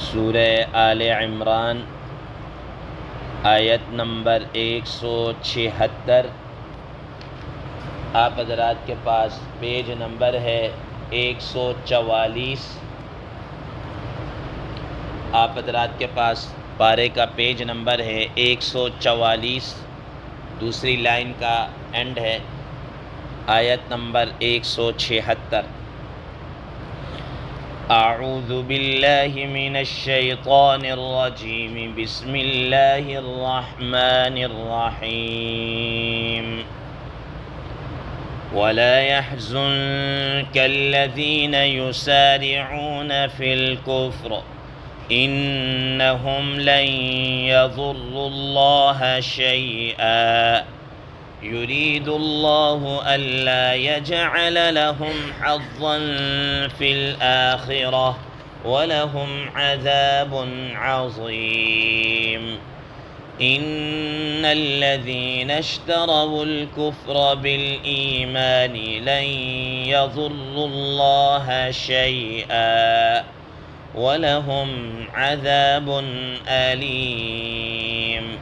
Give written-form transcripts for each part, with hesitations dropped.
سورہ آل عمران آیت نمبر 176۔ آپ حضرات کے پاس پیج نمبر ہے 144۔ آپ حضرات کے پاس پارے کا پیج نمبر ہے 144، دوسری لائن کا اینڈ ہے، آیت نمبر 176۔ اعوذ باللہ من الشیطان الرجیم، بسم اللہ الرحمن الرحیم۔ ولا يحزنك الذين يسارعون في الكفر إنهم لن يضروا الله شيئا يريد الله ألا يجعل لهم حظا في الآخرة ولهم عذاب عظيم إن الذين اشتروا الكفر بالإيمان لن يضروا الله شيئا ولهم عذاب أليم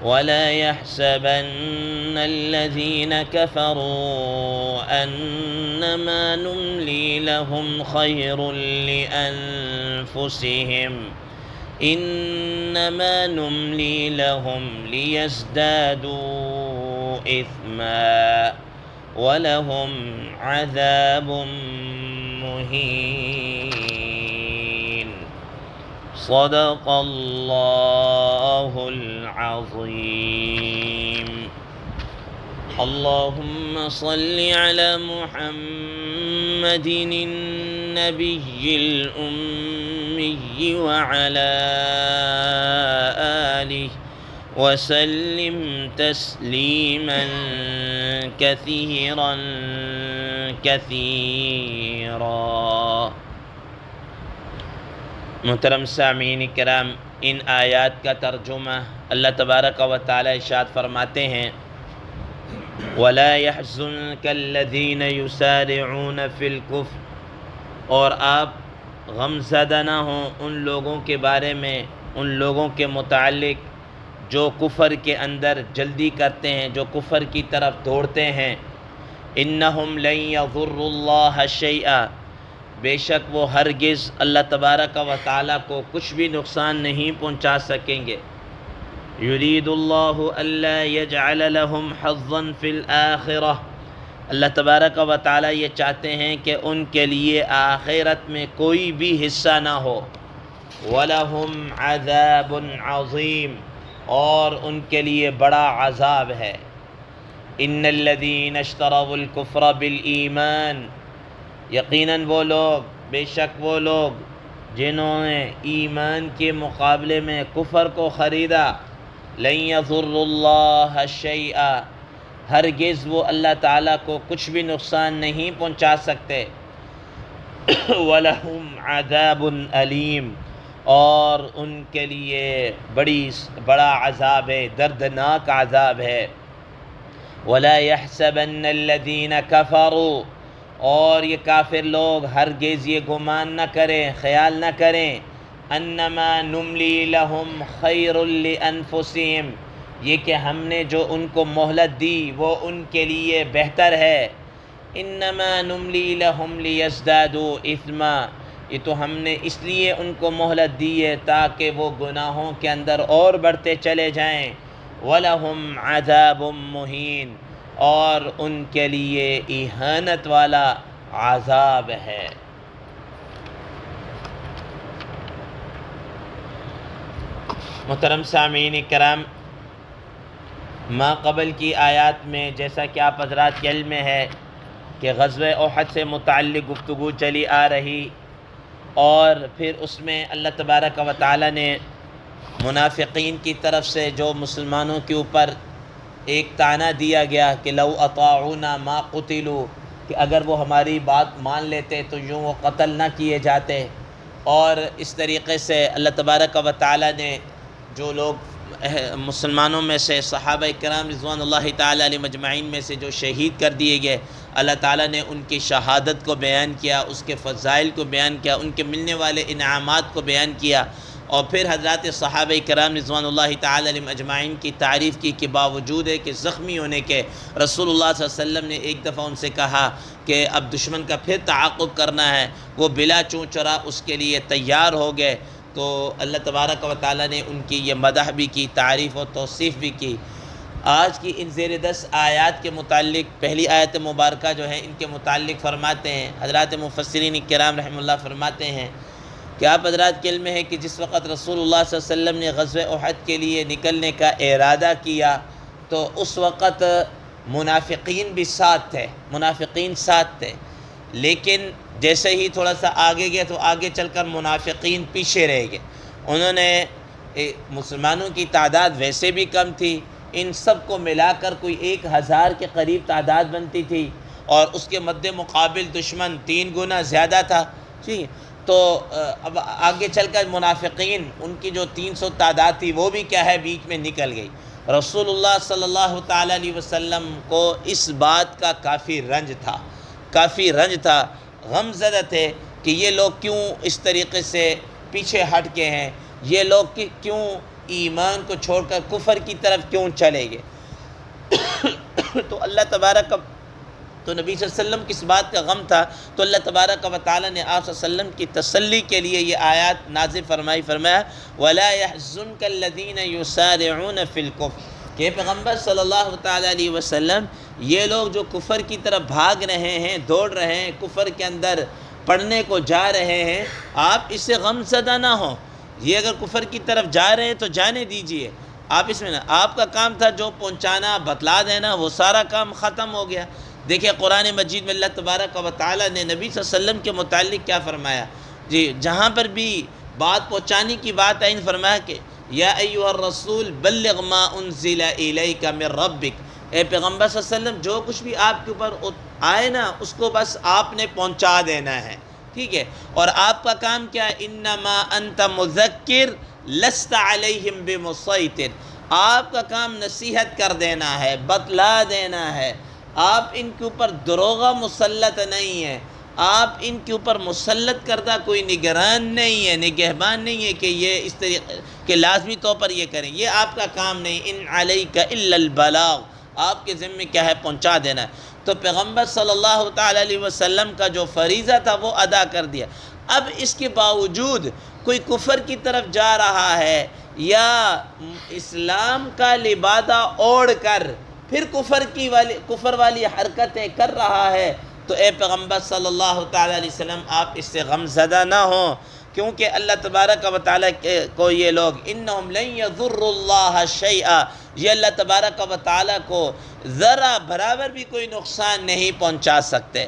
ولا يحسبن الذين كفروا أنما نملي لهم خير لأنفسهم إنما نملي لهم ليزدادوا إثما ولهم عذاب مهين صدق الله العظيم۔ اللهم صل على محمد النبي الأمي وعلى آله وسلم تسليما كثيرا كثيرا۔ محترم سامعین کرام، ان آیات کا ترجمہ اللہ تبارک و تعالی ارشاد فرماتے ہیں، وَلَا يَحْزُنكَ الَّذِينَ يُسَارِعُونَ فِي الْكُفْرِ، اور آپ غم زدہ نہ ہوں ان لوگوں کے بارے میں، ان لوگوں کے متعلق جو کفر کے اندر جلدی کرتے ہیں، جو کفر کی طرف دوڑتے ہیں۔ إِنَّهُمْ لَن يَضُرُّوا اللَّهَ شَيْئًا، بے شک وہ ہرگز اللہ تبارک و تعالیٰ کو کچھ بھی نقصان نہیں پہنچا سکیں گے۔ یرید اللہ الا یجعل لهم حظا فی الآخرہ، اللہ تبارک و تعالیٰ یہ چاہتے ہیں کہ ان کے لیے آخرت میں کوئی بھی حصہ نہ ہو۔ وَلَهُمْ عَذَابٌ عَظِيمٌ، اور ان کے لیے بڑا عذاب ہے۔ إِنَّ الَّذِينَ اشْتَرَوُا الْكُفْرَ بِالْإِيمَانِ، یقیناً وہ لوگ، بے شک وہ لوگ جنہوں نے ایمان کے مقابلے میں کفر کو خریدا، لن يضروا اللہ شیئا، ہرگز وہ اللہ تعالیٰ کو کچھ بھی نقصان نہیں پہنچا سکتے۔ وَلَهُمْ عَذَابٌ أَلِيمٌ، اور ان کے لیے بڑا عذاب ہے، دردناک عذاب ہے۔ وَلَا يَحْسَبَنَّ الَّذِينَ كَفَرُوا، اور یہ کافر لوگ ہرگز یہ گمان نہ کریں، خیال نہ کریں، انما نملی لہم خیر لانفسہم، یہ کہ ہم نے جو ان کو مہلت دی وہ ان کے لیے بہتر ہے۔ انما نملی لہم لیزدادوا اثما، یہ تو ہم نے اس لیے ان کو مہلت دی ہے تاکہ وہ گناہوں کے اندر اور بڑھتے چلے جائیں۔ وَلَهُمْ عَذَابٌ مُّهِينٌ، اور ان کے لیے اہانت والا عذاب ہے۔ محترم سامعین کرام، ما قبل کی آیات میں جیسا کہ آپ حضرات کے علم میں ہے کہ غزوہ احد سے متعلق گفتگو چلی آ رہی، اور پھر اس میں اللہ تبارک و تعالی نے منافقین کی طرف سے جو مسلمانوں کے اوپر ایک طعنہ دیا گیا کہ لو اطاعونا ما قتلوا، کہ اگر وہ ہماری بات مان لیتے تو یوں وہ قتل نہ کیے جاتے، اور اس طریقے سے اللہ تبارک و تعالی نے جو لوگ مسلمانوں میں سے صحابہ کرام رضوان اللہ تعالیٰ علیہ مجمعین میں سے جو شہید کر دیے گئے، اللہ تعالیٰ نے ان کی شہادت کو بیان کیا، اس کے فضائل کو بیان کیا، ان کے ملنے والے انعامات کو بیان کیا، اور پھر حضرات صحابہ کرام رضوان اللہ تعالیٰ علیہ اجمعین کی تعریف کی کہ باوجود ہے کہ زخمی ہونے کے رسول اللہ صلی اللہ علیہ وسلم نے ایک دفعہ ان سے کہا کہ اب دشمن کا پھر تعاقب کرنا ہے، وہ بلا چوں چرا اس کے لیے تیار ہو گئے۔ تو اللہ تبارک و تعالیٰ نے ان کی یہ مدح بھی کی، تعریف و توصیف بھی کی۔ آج کی ان زیر 10 آیات کے متعلق پہلی آیت مبارکہ جو ہے ان کے متعلق فرماتے ہیں حضرات مفسرین کرام رحمہ اللہ فرماتے ہیں کہ آپ حضرات کے علم ہے کہ جس وقت رسول اللہ صلی اللہ علیہ وسلم نے غزوہ احد کے لیے نکلنے کا ارادہ کیا تو اس وقت منافقین بھی ساتھ تھے، لیکن جیسے ہی تھوڑا سا آگے گئے تو آگے چل کر منافقین پیچھے رہ گئے۔ انہوں نے مسلمانوں کی تعداد ویسے بھی کم تھی، ان سب کو ملا کر کوئی 1000 کے قریب تعداد بنتی تھی، اور اس کے مد مقابل دشمن 3 گنا زیادہ تھا۔ ٹھیک ہے، تو اب آگے چل کر منافقین ان کی جو 300 تعداد تھی وہ بھی کیا ہے بیچ میں نکل گئی۔ رسول اللہ صلی اللہ تعالیٰ علیہ وسلم کو اس بات کا کافی رنج تھا، غم زدہ تھے کہ یہ لوگ کیوں اس طریقے سے پیچھے ہٹ کے ہیں، یہ لوگ کیوں ایمان کو چھوڑ کر کفر کی طرف کیوں چلے گئے۔ تو اللہ تبارک تو نبی صلی اللہ علیہ وسلم کس بات کا غم تھا، تو اللہ تبارک و تعالیٰ نے آپ صلی اللہ علیہ وسلم کی تسلی کے لیے یہ آیات نازل فرمایا وَلَا يَحْزُنْكَ الَّذِينَ يُسَارِعُونَ فِي الْكُفْرِ کہ پیغمبر صلی اللہ تعالیٰ علیہ وسلم یہ لوگ جو کفر کی طرف بھاگ رہے ہیں، دوڑ رہے ہیں، کفر کے اندر پڑھنے کو جا رہے ہیں، آپ اس سے غم زدہ نہ ہوں۔ یہ اگر کفر کی طرف جا رہے ہیں تو جانے دیجئے، آپ اس میں نہ، آپ کا کام تھا جو پہنچانا، بتلا دینا، وہ سارا کام ختم ہو گیا۔ دیکھیں قرآن مجید میں اللہ تبارک و تعالیٰ نے نبی صلی اللہ علیہ وسلم کے متعلق کیا فرمایا، جی جہاں پر بھی بات پہنچانے کی بات آئی فرمایا کہ یا ایھا الرسول بلغ ما انزل الیک من ربک، اے پیغمبر صلی اللہ علیہ وسلم جو کچھ بھی آپ کے اوپر آئے نا اس کو بس آپ نے پہنچا دینا ہے، ٹھیک ہے، اور آپ کا کام کیا ہے، انما انت مذکر لست علیہم بمسیطر، آپ کا کام نصیحت کر دینا ہے، بتلا دینا ہے، آپ ان کے اوپر دروغہ مسلط نہیں ہے، آپ ان کے اوپر مسلط کردہ کوئی نگران نہیں ہے، نگہبان نہیں ہے کہ یہ اس طریقے کہ لازمی طور پر یہ کریں، یہ آپ کا کام نہیں، ان علیک الا البلاغ، آپ کے ذمہ کیا ہے، پہنچا دینا ہے۔ تو پیغمبر صلی اللہ تعالیٰ علیہ وسلم کا جو فریضہ تھا وہ ادا کر دیا۔ اب اس کے باوجود کوئی کفر کی طرف جا رہا ہے یا اسلام کا لبادہ اوڑھ کر پھر کفر والی حرکتیں کر رہا ہے، تو اے پیغمبر صلی اللہ تعالیٰ علیہ وسلم آپ اس سے غم زدہ نہ ہوں، کیونکہ اللہ تبارک و تعالیٰ کو یہ لوگ انہم لن یضروا اللہ شیئا، یہ اللہ تبارک و تعالیٰ کو ذرا برابر بھی کوئی نقصان نہیں پہنچا سکتے۔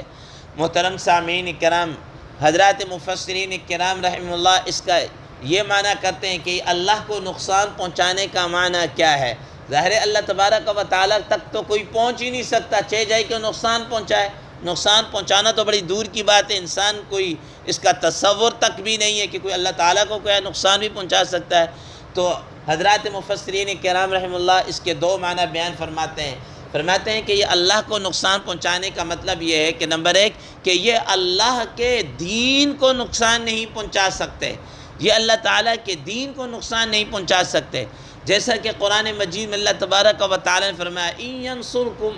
محترم سامعین کرام، حضرات مفسرین کرام رحمہ اللہ اس کا یہ معنی کرتے ہیں کہ اللہ کو نقصان پہنچانے کا معنی کیا ہے۔ ظاہر اللہ تبارک و تعالیٰ تک تو کوئی پہنچ ہی نہیں سکتا، چاہے جائے کہ نقصان پہنچائے، نقصان پہنچانا تو بڑی دور کی بات ہے، انسان کوئی اس کا تصور تک بھی نہیں ہے کہ کوئی اللہ تعالیٰ کو کوئی نقصان بھی پہنچا سکتا ہے۔ تو حضرات مفسرین کرام رحمہ اللہ اس کے 2 معنی بیان فرماتے ہیں کہ یہ اللہ کو نقصان پہنچانے کا مطلب یہ ہے کہ نمبر 1 کہ یہ اللہ کے دین کو نقصان نہیں پہنچا سکتے، یہ اللہ تعالیٰ کے دین کو نقصان نہیں پہنچا سکتے، جیسا کہ قرآن مجید میں اللہ تبارک و تعالیٰ نے فرمایا ان ینصرکم،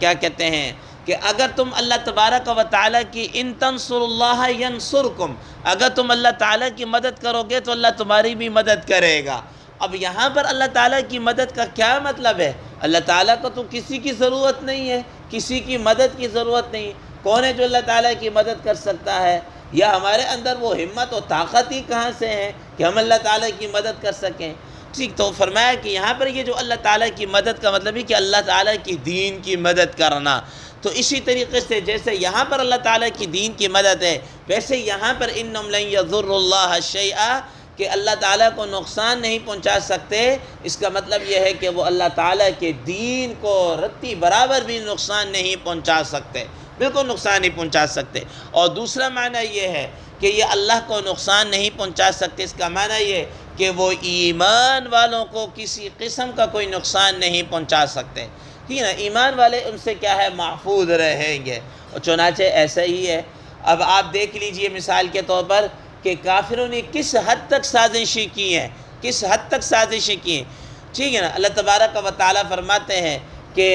کیا کہتے ہیں کہ اگر تم اللہ تبارک و تعالیٰ کی ان تنصر اللہ ینصرکم، اگر تم اللہ تعالیٰ کی مدد کرو گے تو اللہ تمہاری بھی مدد کرے گا۔ اب یہاں پر اللہ تعالیٰ کی مدد کا کیا مطلب ہے؟ اللہ تعالیٰ کو تو کسی کی ضرورت نہیں ہے، کسی کی مدد کی ضرورت نہیں، کون ہے جو اللہ تعالیٰ کی مدد کر سکتا ہے؟ یا ہمارے اندر وہ ہمت و طاقت ہی کہاں سے ہے کہ ہم اللہ تعالیٰ کی مدد کر سکیں؟ ٹھیک، تو فرمایا کہ یہاں پر یہ جو اللہ تعالیٰ کی مدد کا مطلب ہے کہ اللہ تعالیٰ کی دین کی مدد کرنا۔ تو اسی طریقے سے جیسے یہاں پر اللہ تعالیٰ کی دین کی مدد ہے، ویسے یہاں پر انہم لن یضروا اللہ شیئا کہ اللہ تعالیٰ کو نقصان نہیں پہنچا سکتے، اس کا مطلب یہ ہے کہ وہ اللہ تعالیٰ کے دین کو رتی برابر بھی نقصان نہیں پہنچا سکتے، بالکل نقصان نہیں پہنچا سکتے۔ اور دوسرا معنی یہ ہے کہ یہ اللہ کو نقصان نہیں پہنچا سکتے، اس کا معنی یہ کہ وہ ایمان والوں کو کسی قسم کا کوئی نقصان نہیں پہنچا سکتے، ٹھیک ہے نا، ایمان والے ان سے کیا ہے محفوظ رہیں گے، اور چنانچہ ایسا ہی ہے۔ اب آپ دیکھ لیجئے مثال کے طور پر کہ کافروں نے کس حد تک سازشیں کی ہیں، کس حد تک سازشیں کی ہیں، ٹھیک ہے نا۔ اللہ تبارک و تعالیٰ فرماتے ہیں کہ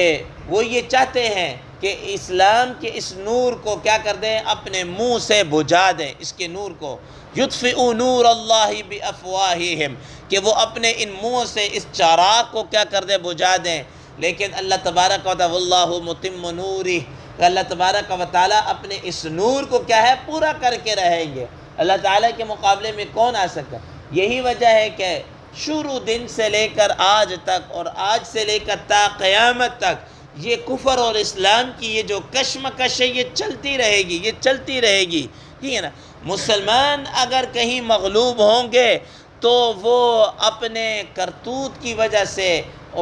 وہ یہ چاہتے ہیں کہ اسلام کے اس نور کو کیا کر دیں، اپنے منہ سے بجھا دیں، اس کے نور کو، یطفئوا نور اللہ بافواہہم، کہ وہ اپنے ان منہوں سے اس چراغ کو کیا کر دیں، بجھا دیں، لیکن اللہ تبارک و تعالیٰ واللہ متم نورہ، کہ اللہ تبارک و تعالیٰ اپنے اس نور کو کیا ہے پورا کر کے رہیں گے۔ اللہ تعالیٰ کے مقابلے میں کون آ سکتا ہے؟ یہی وجہ ہے کہ شروع دن سے لے کر آج تک، اور آج سے لے کر تا قیامت تک، یہ کفر اور اسلام کی یہ جو کشمکش ہے یہ چلتی رہے گی، یہ چلتی رہے گی، ٹھیک ہے نا۔ مسلمان اگر کہیں مغلوب ہوں گے تو وہ اپنے کرتوت کی وجہ سے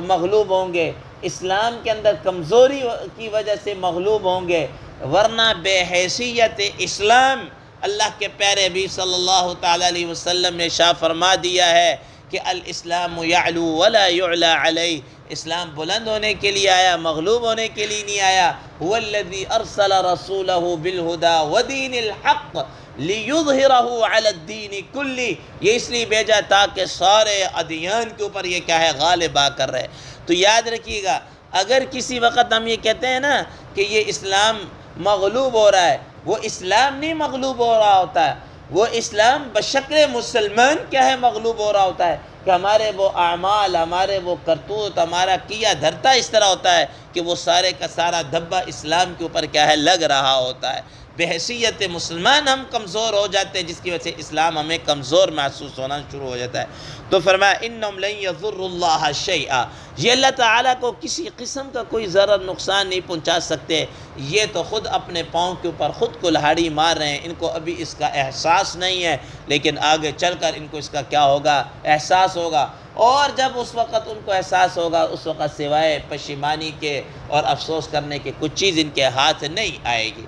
مغلوب ہوں گے، اسلام کے اندر کمزوری کی وجہ سے مغلوب ہوں گے، ورنہ بے حیثیت اسلام اللہ کے پیارے نبی صلی اللہ تعالیٰ علیہ وسلم نے ارشاد فرما دیا ہے کہ الاسلام یعلو ولا یعلی علیہ، اسلام بلند ہونے کے لیے آیا، مغلوب ہونے کے لیے نہیں آیا۔ هو الذی ارسل رسولہ بالہدی ودین الحق لیظہرہ علی الدین کلہ، یہ اس لیے بھیجا تاکہ سارے ادیان کے اوپر یہ کیا ہے غالب آ کر رہے۔ تو یاد رکھیے گا، اگر کسی وقت ہم یہ کہتے ہیں نا کہ یہ اسلام مغلوب ہو رہا ہے، وہ اسلام نہیں مغلوب ہو رہا ہوتا ہے، وہ اسلام بشکل مسلمان کیا ہے مغلوب ہو رہا ہوتا ہے، کہ ہمارے وہ اعمال، ہمارے وہ کرتوت، ہمارا کیا دھرتا اس طرح ہوتا ہے کہ وہ سارے کا سارا دھبا اسلام کے اوپر کیا ہے لگ رہا ہوتا ہے۔ بحیثیت مسلمان ہم کمزور ہو جاتے ہیں، جس کی وجہ سے اسلام ہمیں کمزور محسوس ہونا شروع ہو جاتا ہے۔ تو فرمایا انہم لن یضروا اللہ شیئا، یہ اللہ تعالیٰ کو کسی قسم کا کوئی ضرر نقصان نہیں پہنچا سکتے، یہ تو خود اپنے پاؤں کے اوپر خود کلہاڑی مار رہے ہیں، ان کو ابھی اس کا احساس نہیں ہے، لیکن آگے چل کر ان کو اس کا کیا ہوگا، احساس ہوگا، اور جب اس وقت ان کو احساس ہوگا، اس وقت سوائے پشیمانی کے اور افسوس کرنے کے کچھ چیز ان کے ہاتھ نہیں آئے گی۔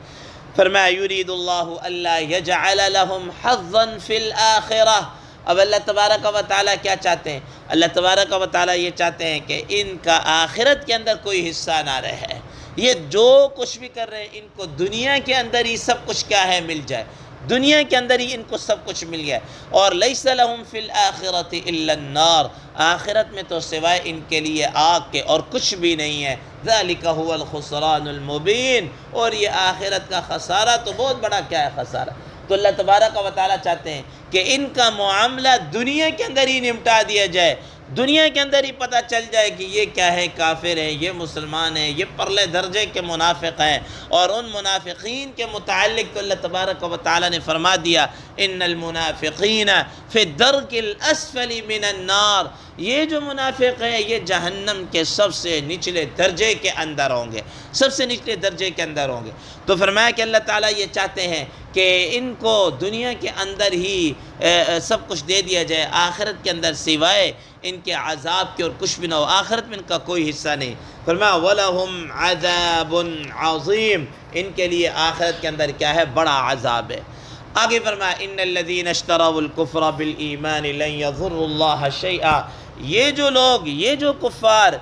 فرمایا یرید اللہ الا یجعل لهم حظا فی الآخرہ، اب اللہ تبارک و تعالیٰ کیا چاہتے ہیں؟ اللہ تبارک و تعالیٰ یہ چاہتے ہیں کہ ان کا آخرت کے اندر کوئی حصہ نہ رہے، یہ جو کچھ بھی کر رہے ہیں ان کو دنیا کے اندر ہی سب کچھ کیا ہے مل جائے، دنیا کے اندر ہی ان کو سب کچھ مل گیا، اور لیس لہم فی الآخرۃ الا النار، آخرت میں تو سوائے ان کے لیے آگ کے اور کچھ بھی نہیں ہے۔ ذالک هو الخسران المبین، اور یہ آخرت کا خسارہ تو بہت بڑا کیا ہے خسارہ۔ تو اللہ تبارک و تعالیٰ چاہتے ہیں کہ ان کا معاملہ دنیا کے اندر ہی نمٹا دیا جائے، دنیا کے اندر ہی پتہ چل جائے کہ یہ کیا ہے، کافر ہیں، یہ مسلمان ہیں، یہ پرلے درجے کے منافق ہیں، اور ان منافقین کے متعلق تو اللہ تبارک و تعالیٰ نے فرما دیا ان المنافقین فی الدرک الاسفل من النار، یہ جو منافق ہیں یہ جہنم کے سب سے نچلے درجے کے اندر ہوں گے، سب سے نچلے درجے کے اندر ہوں گے۔ تو فرمایا کہ اللہ تعالیٰ یہ چاہتے ہیں کہ ان کو دنیا کے اندر ہی سب کچھ دے دیا جائے، آخرت کے اندر سوائے ان کے عذاب کے اور کچھ بھی نہ ہو، آخرت میں ان کا کوئی حصہ نہیں۔ فرمایا وَلَهُمْ عَذَابٌ عَظِيمٌ، ان کے لیے آخرت کے اندر کیا ہے، بڑا عذاب ہے۔ آگے فرمایا ان الذین اشتروا الکفر بالایمان لن یضروا اللہ شیئا، یہ جو لوگ، یہ جو کفار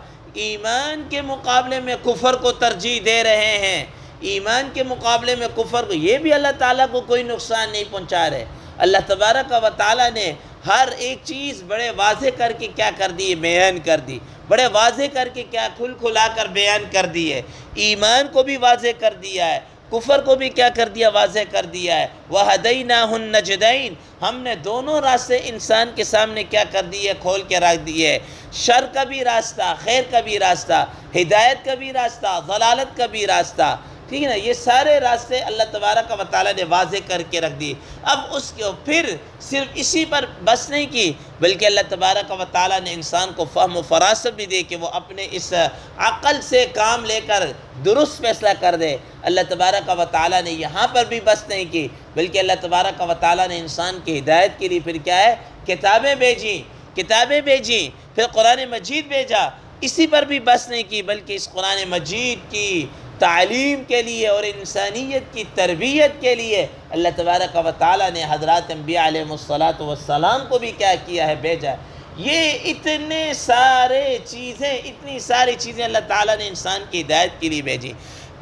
ایمان کے مقابلے میں کفر کو ترجیح دے رہے ہیں، ایمان کے مقابلے میں کفر کو، یہ بھی اللہ تعالیٰ کو کوئی نقصان نہیں پہنچا رہے۔ اللہ تبارک و تعالیٰ نے ہر ایک چیز بڑے واضح کر کے کیا کر دی، بیان کر دی، بڑے واضح کر کے کیا کھلا کر بیان کر دی ہے، ایمان کو بھی واضح کر دیا ہے، کفر کو بھی کیا کر دیا، واضح کر دیا ہے۔ وَهَدَيْنَاهُ النَّجْدَيْنِ، ہم نے دونوں راستے انسان کے سامنے کیا کر دیے، کھول کے رکھ دیے، شر کا بھی راستہ، خیر کا بھی راستہ، ہدایت کا بھی راستہ، ضلالت کا بھی راستہ، ٹھیک ہے نا، یہ سارے راستے اللہ تبارک و تعالیٰ نے واضح کر کے رکھ دی۔ اب اس کے پھر صرف اسی پر بس نہیں کی، بلکہ اللہ تبارک و تعالیٰ نے انسان کو فہم و فراست بھی دے کہ وہ اپنے اس عقل سے کام لے کر درست فیصلہ کر دے۔ اللہ تبارک و تعالیٰ نے یہاں پر بھی بس نہیں کی، بلکہ اللہ تبارک و تعالیٰ نے انسان کی ہدایت کے لیے پھر کیا ہے، کتابیں بھیجیں، پھر قرآن مجید بھیجا۔ اسی پر بھی بس نہیں کی، بلکہ اس قرآن مجید کی تعلیم کے لیے اور انسانیت کی تربیت کے لیے اللہ تبارک و تعالیٰ نے حضرات انبیاء علیہ السلام کو بھی کیا کیا ہے؟ بھیجا ہے۔ یہ اتنی ساری چیزیں اللہ تعالیٰ نے انسان کی ہدایت کے لیے بھیجی۔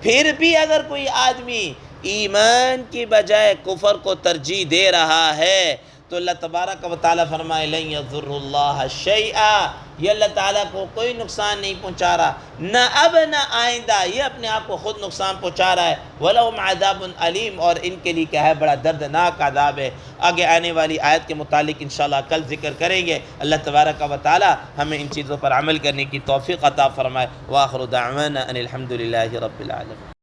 پھر بھی اگر کوئی آدمی ایمان کی بجائے کفر کو ترجیح دے رہا ہے تو اللہ تبارک و تعالیٰ فرمائے لن یضر اللہ شیئا، یہ اللہ تعالیٰ کو کوئی نقصان نہیں پہنچا رہا، نہ اب نہ آئندہ، یہ اپنے آپ کو خود نقصان پہنچا رہا ہے۔ وَلَهُمْ عَذَابٌ عَلِيمٌ، اور ان کے لیے کیا ہے؟ بڑا دردناک عذاب ہے۔ آگے آنے والی آیت کے متعلق انشاءاللہ کل ذکر کریں گے۔ اللہ تبارک و تعالیٰ ہمیں ان چیزوں پر عمل کرنے کی توفیق عطا فرمائے۔ وآخر دعوانا ان الحمد للہ رب العالمین۔